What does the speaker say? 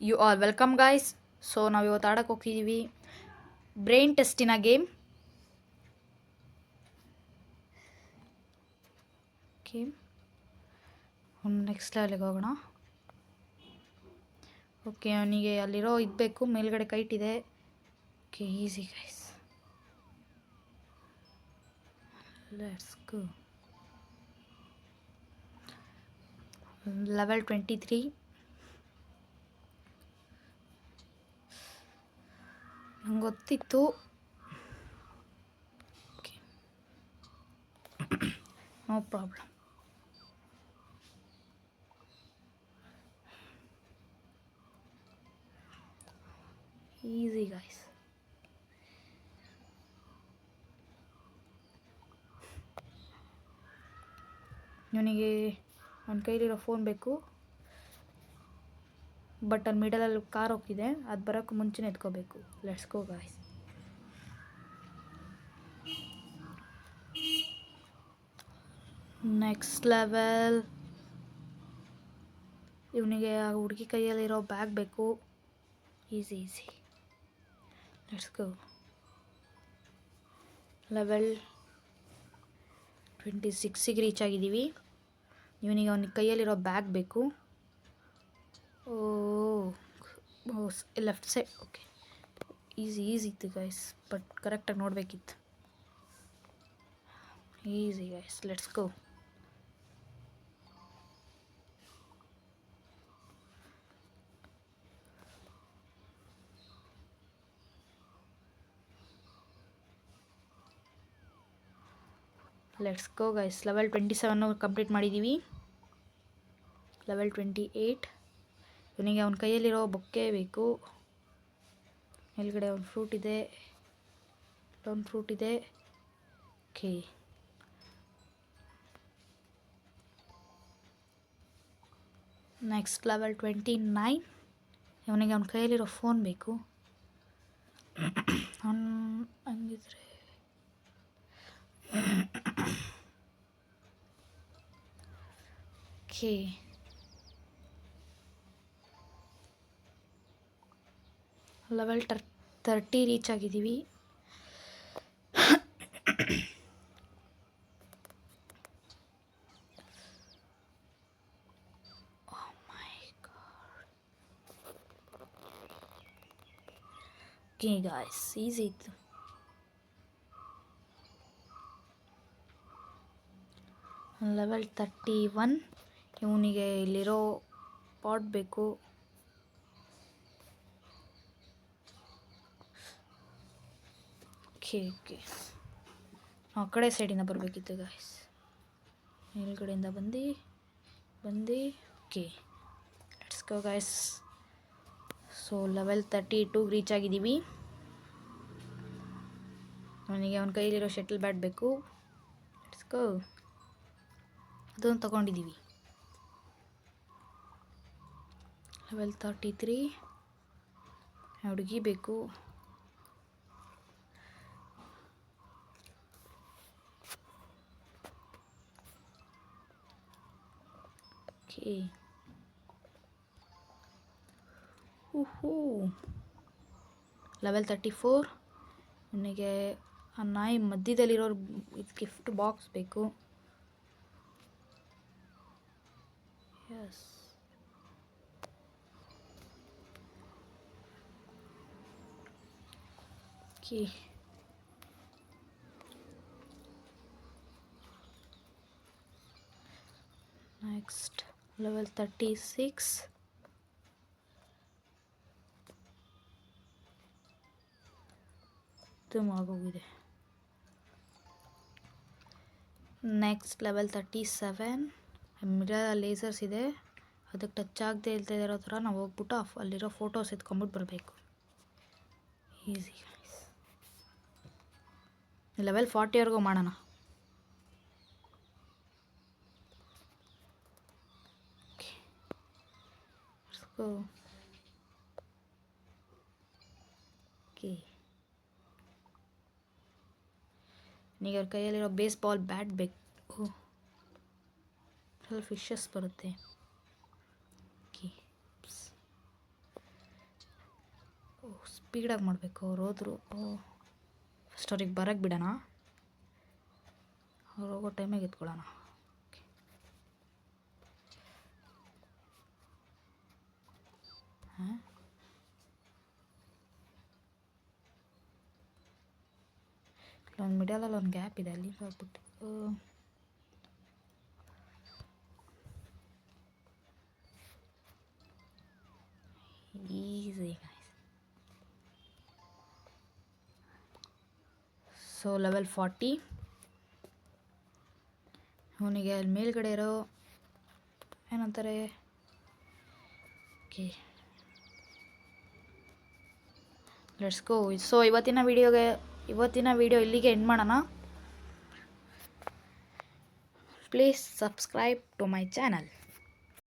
You are welcome guys. So ನಾವು ಇವತ್ತು ಆಡಕ್ಕೆ ಹೋಗಿದ್ದೀವಿ ಬ್ರೈನ್ ಟೆಸ್ಟಿನ ಗೇಮ್. ಗೇಮ್ ನೆಕ್ಸ್ಟ್ ಲೆವೆಲ್ಗೆ ಹೋಗೋಣ. ಓಕೆ, ಅವನಿಗೆ ಅಲ್ಲಿರೋ ಇದ್ಬೇಕು, ಮೇಲ್ಗಡೆ ಕೈಟ್ ಇದೆ. Okay, easy guys, let's go. Level 23. ನಂಗೆ ಗೊತ್ತಿತ್ತು. Okay, no problem. Easy guys. ಇವನಿಗೆ ಅವನ ಕೈಲಿರೋ ಫೋನ್ ಬೇಕು, ಬಟ್ ಅಲ್ಲಿ ಮಿಡಲಲ್ಲಿ ಕಾರ್ ಹೋಗ್ತಿದೆ, ಅದು ಬರೋಕ್ಕೂ ಮುಂಚೆನೇ ಎತ್ಕೋಬೇಕು. Let's go guys. Next level. ಇವನಿಗೆ ಆ ಹುಡುಗಿ ಕೈಯಲ್ಲಿರೋ ಬ್ಯಾಗ್ ಬೇಕು. Easy easy, let's go. Level 26ಗೆ ರೀಚ್ ಆಗಿದ್ದೀವಿ. ಇವನಿಗೆ ಅವನಿಗೆ ಕೈಯಲ್ಲಿರೋ ಬ್ಯಾಗ್ ಬೇಕು. Oh left side. Okay, easy ಇತ್ತು ಗೈಸ್, ಬಟ್ ಕರೆಕ್ಟಾಗಿ ನೋಡಬೇಕಿತ್ತು. Easy guys, let's go. Let's go guys. Level 27 complete ಮಾಡಿದ್ದೀವಿ. ಲೆವೆಲ್ 28. ಇವನಿಗೆ ಅವನ ಕೈಯಲ್ಲಿರೋ ಬೊಕ್ಕೆ ಬೇಕು. ಮೇಲ್ಗಡೆ ಒಂದು ಫ್ರೂಟ್ ಇದೆ. Okay, next level 29. ಇವನಿಗೆ ಅವನ ಕೈಯಲ್ಲಿರೋ ಫೋನ್ ಬೇಕು. ಹಂಗಿದ್ರೆ ಓಕೆ, ಲೆವೆಲ್ 30 ರೀಚ್ ಆಗಿದ್ದೀವಿ. ಓಕೆ ಗಾಯ್ಸ್, ಈಸಿ ಇತ್ತು. ಲೆವೆಲ್ 31. ಇವನಿಗೆ ಇಲ್ಲಿರೋ ಪಾಟ್ ಬೇಕು. ಓಕೆ ಆ ಕಡೆ ಸೈಡಿಂದ ಬರಬೇಕಿತ್ತು ಗಾಯ್ಸ್, ಮೇಲ್ಗಡೆಯಿಂದ ಬಂದು. Okay, let's go guys. So level 32 reach ಆಗಿದ್ದೀವಿ. ಅವನಿಗೆ ಅವನ ಕೈಲಿರೋ ಶಟಲ್ ಬ್ಯಾಟ್ ಬೇಕು. Let's go. ಅದನ್ನು ತಗೊಂಡಿದ್ದೀವಿ. ಲೆವೆಲ್ 33. ಹುಡುಗಿ ಬೇಕು. Okay, level 34. ನನಗೆ ಆ ನಾಯಿ ಮಧ್ಯದಲ್ಲಿರೋ ಇದು ಗಿಫ್ಟ್ ಬಾಕ್ಸ್ ಬೇಕು. Yes, okay. Next level 36. ಆಗೋಗಿದೆ. Next level 37. ಮಿರರ್ ಲೇಸರ್ಸ್ ಇದೆ, ಅದಕ್ಕೆ ಟಚ್ ಆಗದೆ ಇರೋ ಥರ ನಾವು ಹೋಗ್ಬಿಟ್ಟು ಅಲ್ಲಿರೋ ಫೋಟೋಸ್ ಎತ್ಕೊಂಬಿಟ್ಟು ಬರಬೇಕು. Easy guys. ಲೆವೆಲ್ 40ವರೆಗೂ ಮಾಡೋಣ. ಓಕೆ, ಈಗ ಅವ್ರ ಕೈಯಲ್ಲಿರೋ ಬೇಸ್ಬಾಲ್ ಬ್ಯಾಟ್ ಬೇಕು. ಫಿಶಸ್ ಬರುತ್ತೆ. ಓಕೆ, ಸ್ಪೀಡಾಗಿ ಮಾಡಬೇಕು. ಅವ್ರು ಹೋದ್ರು. ಫಸ್ಟ್ ಅವ್ರಿಗೆ ಬರೋಕ್ಕೆ ಬಿಡೋಣ, ಅವ್ರು ಹೋಗೋ ಟೈಮಿಗೆ ಎತ್ಕೊಳ್ಳೋಣ. ಹಾಂ, ಇಲ್ಲೊಂದು ಮಿಡಲಲ್ಲಿ ಒಂದು ಗ್ಯಾಪ್ ಇದೆ, ಅಲ್ಲಿಂದ ಹೋಗ್ಬಿಟ್ಟು ಈಸಿ. So level 40. ಅವನಿಗೆ ಅಲ್ಲಿ ಮೇಲ್ಗಡೆ ಇರೋ ಏನಂತಾರೆ, ಓಕೆ ಲೆಟ್ಸ್ ಗೋ. ಸೊ ಇವತ್ತಿನ ವಿಡಿಯೋ ಇಲ್ಲಿಗೆ ಎಂಡ್ ಮಾಡೋಣ. Please subscribe to my channel.